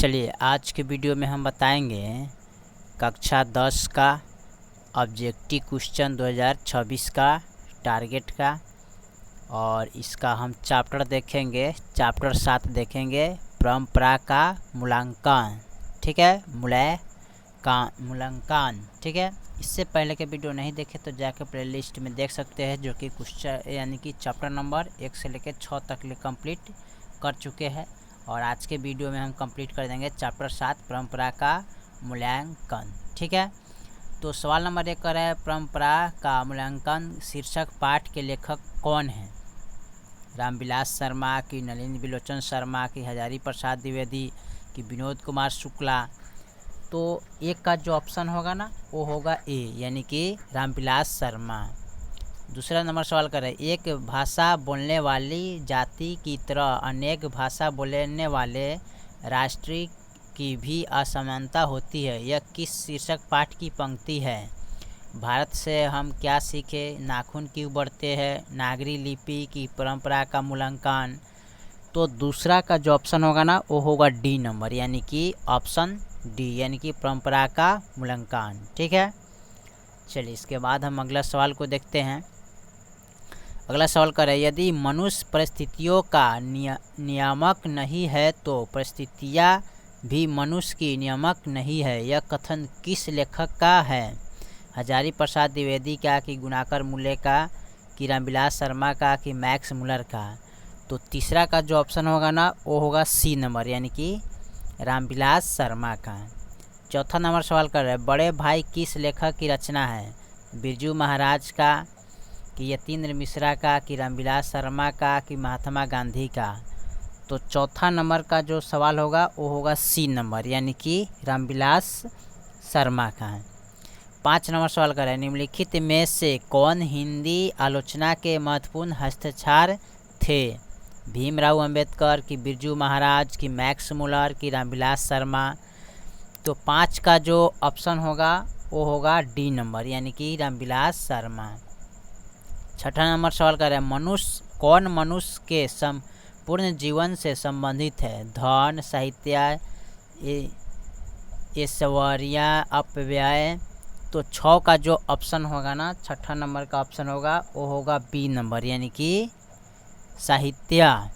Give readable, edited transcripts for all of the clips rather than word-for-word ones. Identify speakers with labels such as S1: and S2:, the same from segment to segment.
S1: चलिए आज के वीडियो में हम बताएंगे कक्षा 10 का ऑब्जेक्टिव क्वेश्चन 2026 का टारगेट का। और इसका हम चैप्टर देखेंगे, चैप्टर 7 देखेंगे, परंपरा का मूल्यांकन। ठीक है, मूल्यांकन। ठीक है, इससे पहले के वीडियो नहीं देखे तो जाकर प्लेलिस्ट में देख सकते हैं, जो कि क्वेश्चन यानी कि चैप्टर नंबर 1 से लेकर 6 तक कंप्लीट कर चुके हैं। और आज के वीडियो में हम कंप्लीट कर देंगे चैप्टर 7 परंपरा का मूल्यांकन। ठीक है, तो सवाल नंबर 1 कर रहा है, परंपरा का मूल्यांकन शीर्षक पाठ के लेखक कौन है? रामविलास शर्मा की, नलिनी बिलोचन शर्मा की, हजारी प्रसाद द्विवेदी की, विनोद कुमार शुक्ला। तो एक का जो ऑप्शन होगा ना वो होगा ए, यानी कि रामविलास शर्मा। दूसरा नंबर सवाल कर रहे हैं, एक भाषा बोलने वाली जाति की तरह अनेक भाषा बोलने वाले राष्ट्र की भी असमानता होती है, यह किस शीर्षक पाठ की पंक्ति है? भारत से हम क्या सीखे, नाखून क्यों बढ़ते हैं, नागरी लिपि की परंपरा का मूल्यांकन। तो दूसरा का जो ऑप्शन होगा ना वो होगा डी नंबर, यानी कि ऑप्शन डी, यानी कि परंपरा का मूल्यांकन। ठीक है, चलिए इसके बाद हम अगला सवाल को देखते हैं। अगला सवाल कर रहे हैं, यदि मनुष्य परिस्थितियों का नियामक नहीं है तो परिस्थितियाँ भी मनुष्य की नियामक नहीं है, यह कथन किस लेखक का है? हजारी प्रसाद द्विवेदी का, कि गुणाकर मूले का, कि रामविलास शर्मा का, कि मैक्स मुलर का। तो तीसरा का जो ऑप्शन होगा ना वो होगा सी नंबर, यानी कि रामविलास शर्मा का। चौथा नंबर सवाल कर रहे हैं, बड़े भाई किस लेखक की रचना है? बिरजू महाराज का, कि यतीन्द्र मिश्रा का, कि रामविलास शर्मा का, कि महात्मा गांधी का। तो चौथा नंबर का जो सवाल होगा वो होगा सी नंबर, यानी कि रामविलास शर्मा का है। 5 नंबर सवाल कर रहे हैं, निम्नलिखित में से कौन हिंदी आलोचना के महत्वपूर्ण हस्ताक्षर थे? भीमराव अंबेडकर, कि बिरजू महाराज, कि मैक्स मुलर, कि रामविलास शर्मा। तो 5 का जो ऑप्शन होगा वो होगा डी नंबर, यानी कि रामविलास शर्मा। छठा नंबर सवाल कर रहे हैं, कौन मनुष्य के संपूर्ण जीवन से संबंधित है? धन, साहित्य, ऐश्वर्य, अपव्यय। तो 6 का जो ऑप्शन होगा ना, छठा नंबर का ऑप्शन होगा वो होगा बी नंबर, यानी कि साहित्य।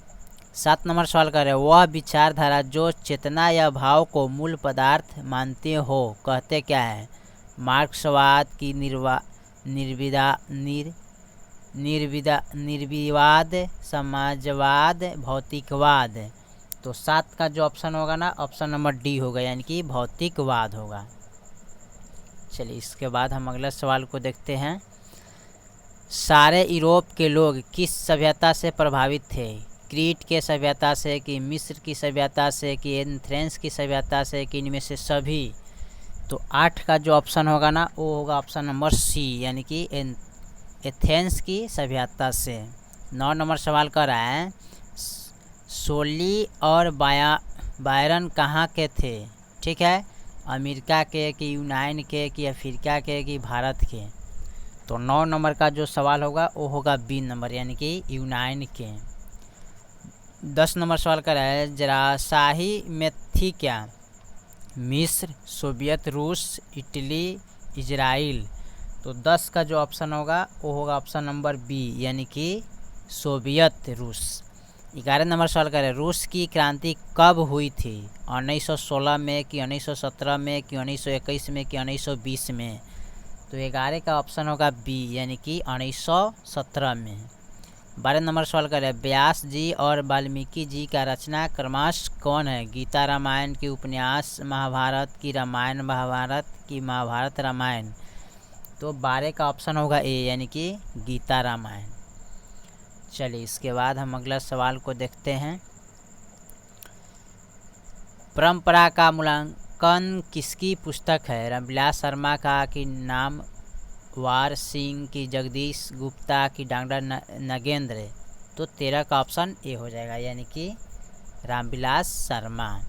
S1: 7 नंबर सवाल कर रहे हैं, वह विचारधारा जो चेतना या भाव को मूल पदार्थ मानते हो कहते क्या है? मार्क्सवाद, की निर्विवाद, समाजवाद, भौतिकवाद। तो 7 का जो ऑप्शन होगा ना ऑप्शन नंबर डी होगा, यानी कि भौतिकवाद होगा। चलिए इसके बाद हम अगला सवाल को देखते हैं। सारे यूरोप के लोग किस सभ्यता से प्रभावित थे? क्रीट के सभ्यता से, कि मिस्र की सभ्यता से, कि एथेंस की सभ्यता से, कि इनमें से सभी। तो 8 का जो ऑप्शन होगा ना वो होगा ऑप्शन नंबर सी, यानी कि एथेंस की सभ्यता से। 9 नंबर सवाल कर रहा है, शोली और बायरन कहाँ के थे? ठीक है, अमेरिका के, कि यूनान के, कि अफ्रीका के, कि भारत के। तो 9 नंबर का जो सवाल होगा वो होगा बी नंबर, यानी कि यूनान के। 10 नंबर सवाल कर रहा है, जराशाही में थी क्या? मिस्र, सोवियत रूस, इटली, इजराइल। तो 10 का जो ऑप्शन होगा वो होगा ऑप्शन नंबर बी, यानी कि सोवियत रूस। 11 नंबर सवाल कर रहे हैं, रूस की क्रांति कब हुई थी? 1916 में, कि 1917 में, कि 1921 में, कि 1920 में। तो 11 का ऑप्शन होगा बी, यानी कि 1917 में। 12 नंबर सवाल कर रहे हैं, व्यास जी और वाल्मीकि जी का रचना क्रमश कौन है? गीता रामायण, की उपन्यास महाभारत, की रामायण महाभारत, की महाभारत रामायण। तो 12 का ऑप्शन होगा ए, यानी कि गीता रामायण। चलिए इसके बाद हम अगला सवाल को देखते हैं। परंपरा का मूल्यांकन किसकी पुस्तक है? रामविलास शर्मा का, कि नामवर सिंह, की जगदीश गुप्ता, की डॉक्टर नगेंद्र। तो 13 का ऑप्शन ए हो जाएगा, यानी कि रामविलास शर्मा।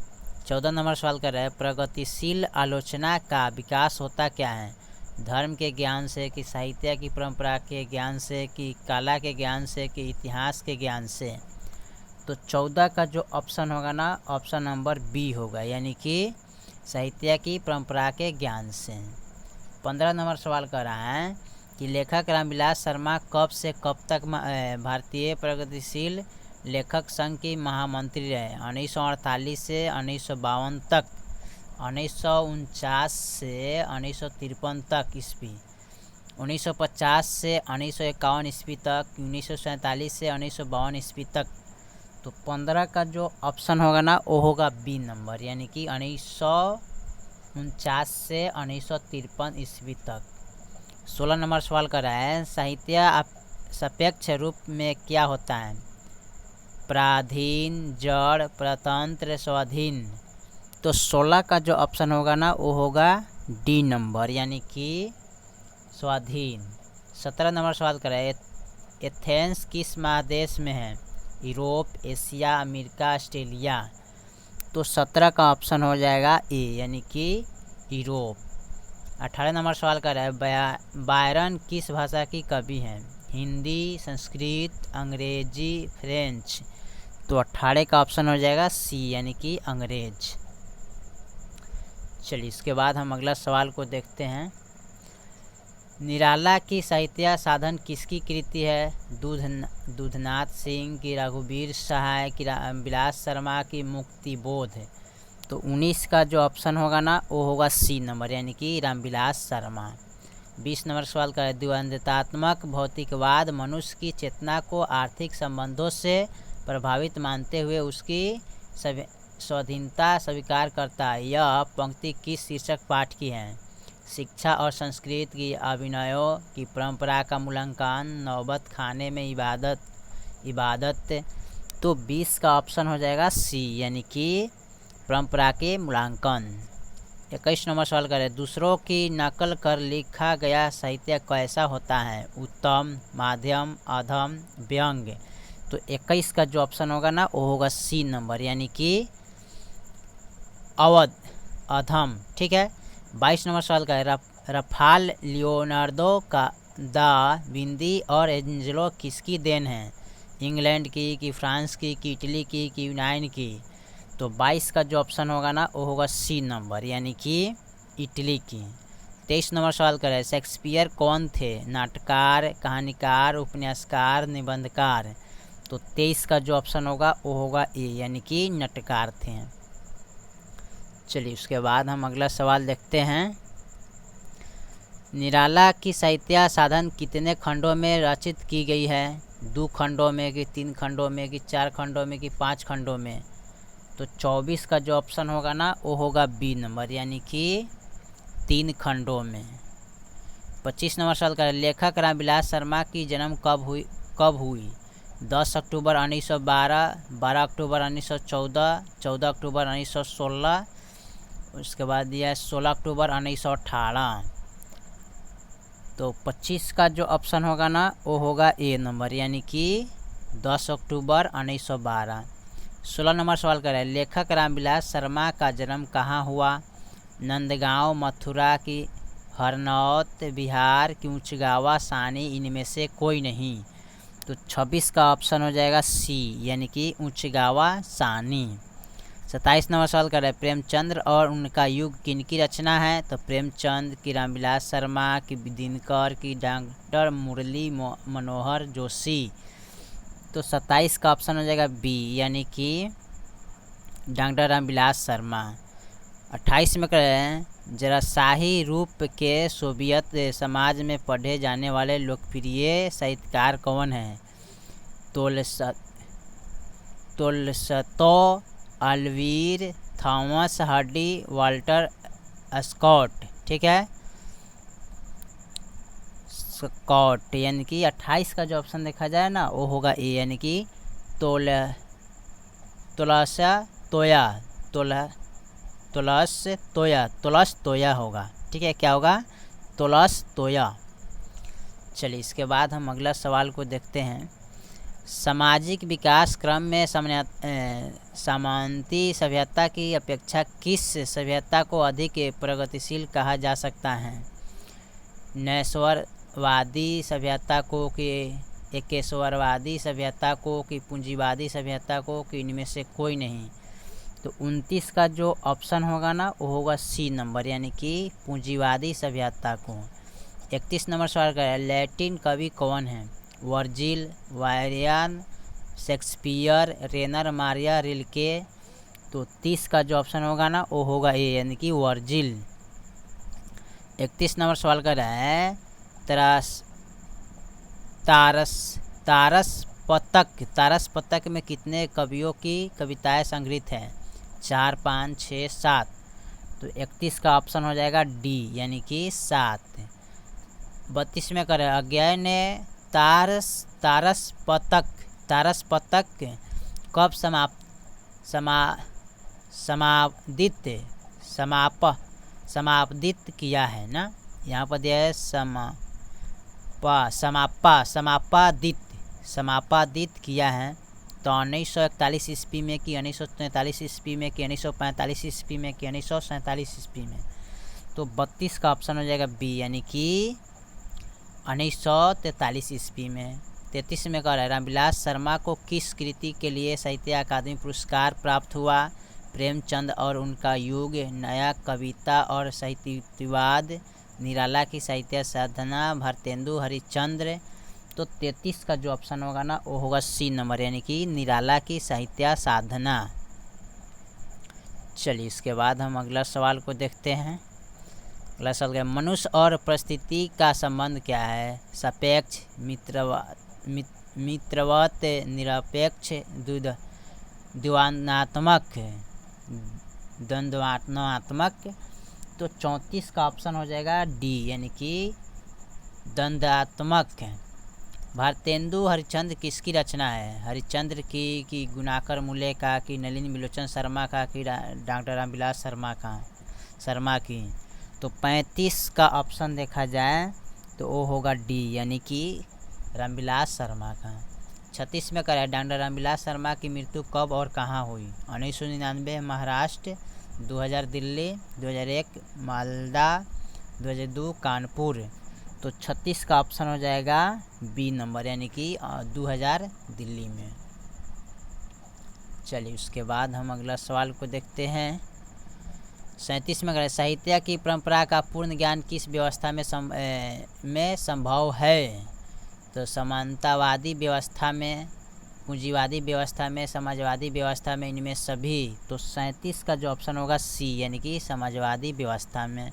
S1: 14 नंबर सवाल कर रहे हैं, प्रगतिशील आलोचना का विकास होता क्या है? धर्म के ज्ञान से, कि साहित्य की परंपरा के ज्ञान से, कि कला के ज्ञान से, कि इतिहास के ज्ञान से। तो 14 का जो ऑप्शन होगा ना, ऑप्शन नंबर बी होगा, यानी कि साहित्य की परंपरा के ज्ञान से। 15 नंबर सवाल कर रहा है कि लेखक रामविलास शर्मा कब से कब तक भारतीय प्रगतिशील लेखक संघ की महामंत्री रहे? 1948 से 1952 तक, 1949 से 1953 तक ईस्वी, 1950 से 1951 ईस्वी तक, 1947 से 1952 ईस्वी तक। तो 15 का जो ऑप्शन होगा ना वो होगा बी नंबर, यानी कि 1949 से 1953 ईस्वी तक। 16 नंबर सवाल कर रहा है साहित्य सापेक्ष रूप में क्या होता है? पराधीन, जड़, प्रतंत्र, स्वाधीन। तो 16 का जो ऑप्शन होगा ना वो होगा डी नंबर, यानी कि स्वाधीन। 17 नंबर सवाल कर रहे हैं एथेंस किस महादेश में है? Europe, Asia, America, Australia. तो 17 का ऑप्शन हो जाएगा ए, यानी कि यूरोप। 18 नंबर सवाल कर रहा है बायरन किस भाषा की कवि हैं? हिंदी, संस्कृत, अंग्रेजी, फ्रेंच। तो 18 का ऑप्शन हो जाएगा सी, यानी कि अंग्रेज। चलिए इसके बाद हम अगला सवाल को देखते हैं। निराला की साहित्य साधन किसकी कृति है? दूधनाथ सिंह की, रघुवीर सहाय की, रामविलास शर्मा की, मुक्तिबोध। तो 19 का जो ऑप्शन होगा ना वो होगा सी नंबर, यानी कि रामविलास शर्मा। 20 नंबर सवाल का है द्वंद्वात्मक भौतिकवाद मनुष्य की चेतना को आर्थिक संबंधों से प्रभावित मानते हुए उसकी स्वाधीनता स्वीकार करता है। यह पंक्ति किस शीर्षक पाठ की है? शिक्षा और संस्कृत की, अभिनयों की परंपरा का मूल्यांकन, नौबत खाने में इबादत। तो 20 का ऑप्शन हो जाएगा सी, यानी कि परंपरा के मूल्यांकन। 21 नंबर सवाल करें दूसरों की नकल कर लिखा गया साहित्य कैसा होता है? उत्तम, माध्यम, अधम, व्यंग्य। तो 21 का जो ऑप्शन होगा ना वो होगा सी नंबर, यानी कि अधम। ठीक है। 22 नंबर सवाल का है रफाल लियोनार्दो का दा विंदी और एंजेलो किसकी देन है? इंग्लैंड की, कि फ्रांस की, कि इटली की, कि यूनान की। तो 22 का जो ऑप्शन होगा ना वो होगा सी नंबर, यानी कि इटली की। 23 नंबर सवाल करें शेक्सपियर कौन थे? नाटककार, कहानीकार, उपन्यासकार, निबंधकार। तो 23 का जो ऑप्शन होगा वो होगा ए, यानी कि नाटककार थे। चलिए उसके बाद हम अगला सवाल देखते हैं। निराला की साहित्य साधन कितने खंडों में रचित की गई है? 2 खंडों में, कि 3 खंडों में, कि 4 खंडों में, कि 5 खंडों में। तो 24 का जो ऑप्शन होगा ना वो होगा बी नंबर, यानी कि 3 खंडों में। 25 नंबर सवाल का लेखक रामविलास शर्मा की जन्म कब हुई? 10 अक्टूबर 1912, 12 अक्टूबर 1914, 14 अक्टूबर 1916, उसके बाद दिया है 16 अक्टूबर 1918। तो 25 का जो ऑप्शन होगा ना वो होगा ए नंबर, यानी कि 10 अक्टूबर 1912। 16 नंबर सवाल कर रहे हैं लेखक रामविलास शर्मा का जन्म कहाँ हुआ? नंदगांव, मथुरा की, हरनौत, बिहार की, ऊंचगावा, सानी, इनमें से कोई नहीं। तो 26 का ऑप्शन हो जाएगा सी, यानी कि ऊंचगावा, सानी। 27 नंबर सवाल कर रहे हैं प्रेमचंद्र और उनका युग किनकी रचना है? तो प्रेमचंद की, रामविलास शर्मा की, दिनकर की, डॉक्टर मुरली मनोहर जोशी। तो 27 का ऑप्शन हो जाएगा बी, यानी कि डॉक्टर रामविलास शर्मा। 28 में कह रहे हैं जरा शाही रूप के सोवियत समाज में पढ़े जाने वाले लोकप्रिय साहित्यकार कौन हैं? तोल्स्टॉय, अल्वीर, थॉमस हार्डी, वाल्टर स्कॉट। ठीक है, स्कॉट, यानी कि 28 का जो ऑप्शन देखा जाए ना वो होगा ए, यानी कि तोलस्टॉय होगा। ठीक है, क्या होगा? तोलस्टॉय। चलिए इसके बाद हम अगला सवाल को देखते हैं। सामाजिक विकास क्रम में सामंती सभ्यता की अपेक्षा किस सभ्यता को अधिक प्रगतिशील कहा जा सकता है? नैसर्वादी सभ्यता को, कि एकेश्वरवादी सभ्यता को कि पूंजीवादी सभ्यता को कि इनमें से कोई नहीं। तो 29 का जो ऑप्शन होगा ना वो होगा सी नंबर, यानी कि पूंजीवादी सभ्यता को। 31 नंबर सवाल का है, लैटिन कवि कौन है? वर्जिल, वायरियन, शेक्सपियर, रेनर, मारिया, रिल्के। तो 30 का जो ऑप्शन होगा ना वो होगा ए, यानी कि वर्जिल। 31 नंबर सवाल कर रहा है, तारस पतक में कितने कवियों की कविताएं संग्रहित हैं? 4, 5, 6, 7। तो 31 का ऑप्शन हो जाएगा डी, यानी कि 7। 32 में करें, अज्ञाय ने तारस पतक कब समाप्दित किया है ना? यहाँ पर दिया है समापादित किया है। तो 1941 ईस्वी में कि 1943 ईस्वी में कि 1945 ईस्वी में कि 1947 ईस्वी में? तो 32 का ऑप्शन हो जाएगा बी, यानी कि 1943 ईस्वी में। 33 में कह रहा है, रामविलास शर्मा को किस कृति के लिए साहित्य अकादमी पुरस्कार प्राप्त हुआ? प्रेमचंद और उनका युग, नया कविता और साहित्यवाद, निराला की साहित्य साधना, भारतेंदु हरिश्चंद्र। तो 33 का जो ऑप्शन होगा ना वो होगा सी नंबर, यानी कि निराला की साहित्य साधना। चलिए इसके बाद हम अगला सवाल को देखते हैं। अगला सवाल क्या, मनुष्य और परिस्थिति का संबंध क्या है? सापेक्ष, मित्रवत, निरपेक्ष, द्वंद्वात्मक। तो 34 का ऑप्शन हो जाएगा डी, यानी कि द्वंद्वात्मक। भारतेंदु हरिश्चंद्र किसकी रचना है? हरिश्चंद्र की कि गुणाकर मूले का कि नलिनी बिलोचन शर्मा का कि डॉक्टर रामविलास शर्मा की? तो 35 का ऑप्शन देखा जाए तो वो होगा डी, यानी कि रामविलास शर्मा का। 36 में करें, डॉक्टर रामविलास शर्मा की मृत्यु कब और कहाँ हुई? 1999 महाराष्ट्र, 2000 दिल्ली, 2001 मालदा, 2002 कानपुर। तो 36 का ऑप्शन हो जाएगा बी नंबर, यानी कि 2000 दिल्ली में। चलिए उसके बाद हम अगला सवाल को देखते हैं। 37 में करें, साहित्य की परंपरा का पूर्ण ज्ञान किस व्यवस्था में संभव है? तो समानतावादी व्यवस्था में, पूंजीवादी व्यवस्था में, समाजवादी व्यवस्था में, इनमें सभी। तो 37 का जो ऑप्शन होगा सी, यानी कि समाजवादी व्यवस्था में।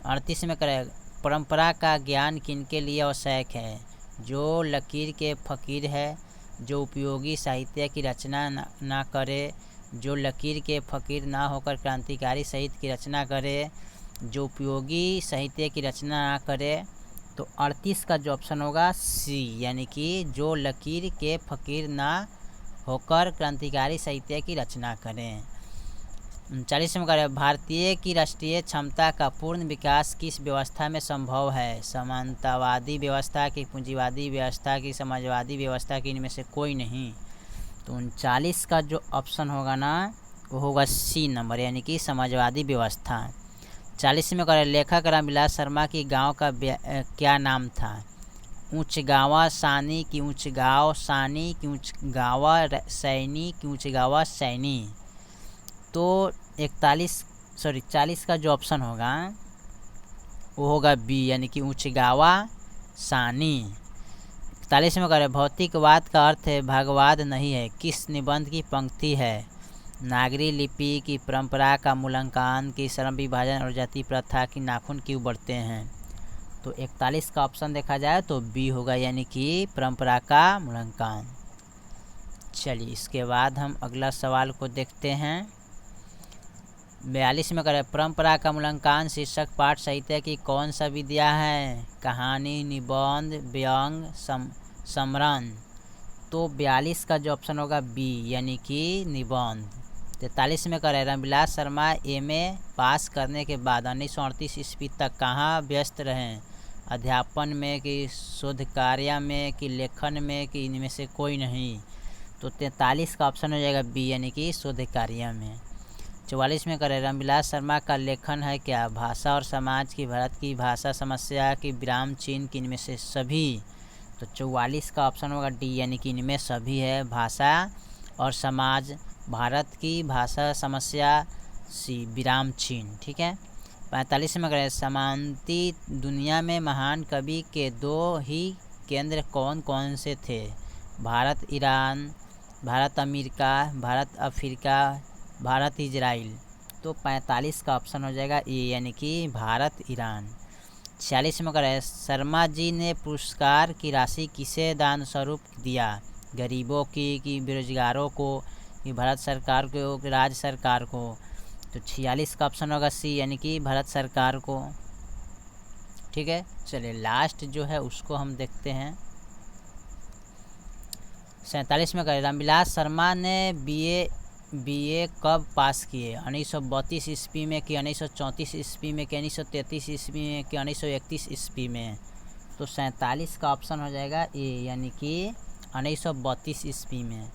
S1: 38 में करें, परंपरा का ज्ञान किनके लिए आवश्यक है? जो लकीर के फकीर है, जो उपयोगी साहित्य की रचना ना करे, जो लकीर के फकीर ना होकर क्रांतिकारी साहित्य की रचना करे, जो उपयोगी साहित्य की रचना ना करे। तो 38 का जो ऑप्शन होगा सी, यानी कि जो लकीर के फकीर ना होकर क्रांतिकारी साहित्य की रचना करें। 39 में करें, भारतीय की राष्ट्रीय क्षमता का पूर्ण विकास किस व्यवस्था में संभव है? समानतावादी व्यवस्था की, पूंजीवादी व्यवस्था की, समाजवादी व्यवस्था की, इनमें से कोई नहीं। तो 39 का जो ऑप्शन होगा ना वो होगा सी नंबर, यानी कि समाजवादी व्यवस्था। 40 में करें, लेखक रामविलास शर्मा की गांव का क्या नाम था? ऊंचगावा सानी की ऊंचगांव सानी की ऊंचगावा सैनी की ऊंचगावा सैनी। तो 40 का जो ऑप्शन होगा वो होगा बी, यानी कि ऊंचगावा सानी। 41 में करें, भौतिकवाद का अर्थ है भागवाद नहीं है, किस निबंध की पंक्ति है? नागरी लिपि की परंपरा का मूल्यांकन की, श्रम विभाजन और जाति प्रथा की, नाखून क्यों बढ़ते हैं? तो 41 का ऑप्शन देखा जाए तो बी होगा, यानी कि परंपरा का मूल्यांकन। चलिए इसके बाद हम अगला सवाल को देखते हैं। 42 में करें, परंपरा का मूल्यांकन शीर्षक पाठ साहित्य की कौन सा विद्या है? कहानी, निबंध, व्यंग, समरण। तो 42 का जो ऑप्शन होगा बी, यानी कि निबंध। 43 में करें, रामविलास शर्मा एमए पास करने के बाद 1938 ईस्वी तक कहाँ व्यस्त रहें? अध्यापन में कि शोध कार्य में कि लेखन में कि इनमें से कोई नहीं? तो 43 का ऑप्शन हो जाएगा बी, यानी कि शोध कार्य में। 44 में करें, रामविलास शर्मा का लेखन है क्या? भाषा और समाज की, भारत की भाषा समस्या की, विराम चिन्ह की, इनमें से सभी? तो 44 का ऑप्शन होगा डी, यानी कि इनमें सभी है। भाषा और समाज, भारत की भाषा समस्या, सी विराम चिन्ह। ठीक है। 45 में करें, समांती दुनिया में महान कवि के 2 ही केंद्र कौन कौन से थे? Bharat Iran, Bharat America, Bharat Africa, Bharat Israel. तो 45 का ऑप्शन हो जाएगा ए, यानी कि भारत ईरान। 46 में करें, शर्मा जी ने पुरस्कार की राशि किसे दान स्वरूप दिया? गरीबों की, कि बेरोजगारों को, कि भारत सरकार को, कि राज्य सरकार को? तो 46 का ऑप्शन होगा सी, यानी कि भारत सरकार को। ठीक है। चलिए लास्ट जो है उसको हम देखते हैं। 47 में करें, रामविलास शर्मा ने बीए कब पास किए? 1932 ईस्वी में, कि 1934 ईस्वी में, कि 1933 ईस्वी में, कि 1931 ईस्वी में? तो 47 का ऑप्शन हो जाएगा ए, यानी कि 1932 ईस्वी में।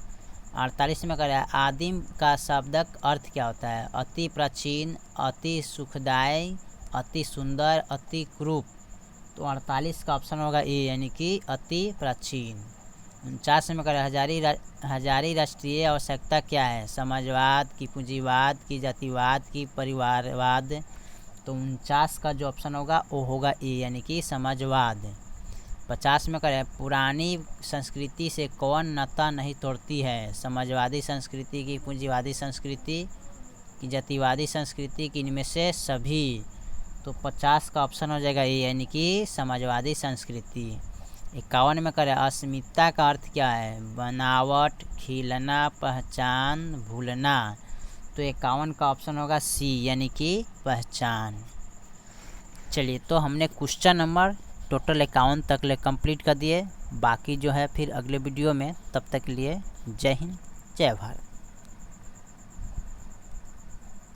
S1: 48 में करें, आदिम का शाब्दिक अर्थ क्या होता है? अति प्राचीन, अति सुखदायी, अति सुंदर, अति क्रूप। तो 48 का ऑप्शन होगा ए, यानी कि अति प्राचीन। 49 में करें, हजारी राष्ट्रीय आवश्यकता क्या है? समाजवाद, की पूंजीवाद, की जातिवाद, की परिवारवाद? तो 49 का जो ऑप्शन होगा वो होगा ए, यानी कि समाजवाद। 50 में करें, पुरानी संस्कृति से कौन नाता नहीं तोड़ती है? समाजवादी संस्कृति, की पूंजीवादी संस्कृति, की जातिवादी संस्कृति, की इनमें से सभी? तो 50 का ऑप्शन हो जाएगा ए, यानी कि समाजवादी संस्कृति। 51 में करें, अस्मिता का अर्थ क्या है? बनावट, खिलना, पहचान, भूलना। तो 51 का ऑप्शन होगा सी, यानी कि पहचान। चलिए, तो हमने क्वेश्चन नंबर टोटल 51 तक ले कंप्लीट कर दिए। बाकी जो है फिर अगले वीडियो में, तब तक के लिए जय हिंद, जय भारत।